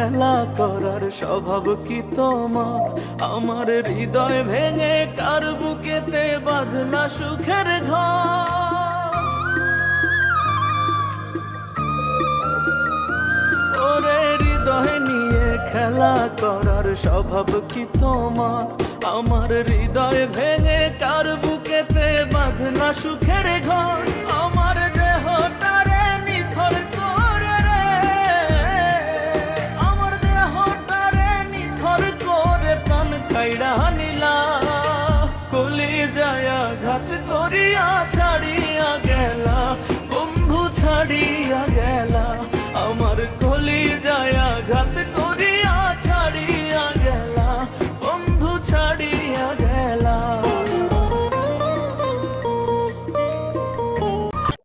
খেলা করার স্বভাব কি তোমার? আমার হৃদয় ভেঙে কার বুকেতে বাঁধলা সুখের ঘর? ওরে হৃদয় নিয়ে খেলা করার স্বভাব কি তোমার? আমার হৃদয় ভেঙে কার বুকেতে বাঁধলা সুখের ঘর? আমার দেহটারে নিথর করে রে, আমার দেহটারে নিথর করে প্রাণ কাইড়া নিলা। কলিজায় আঘাত করিয়া ছাড়িয়া গেলা, বন্ধু ছাড়িয়া গেলা। আমার কলিজায় আঘাত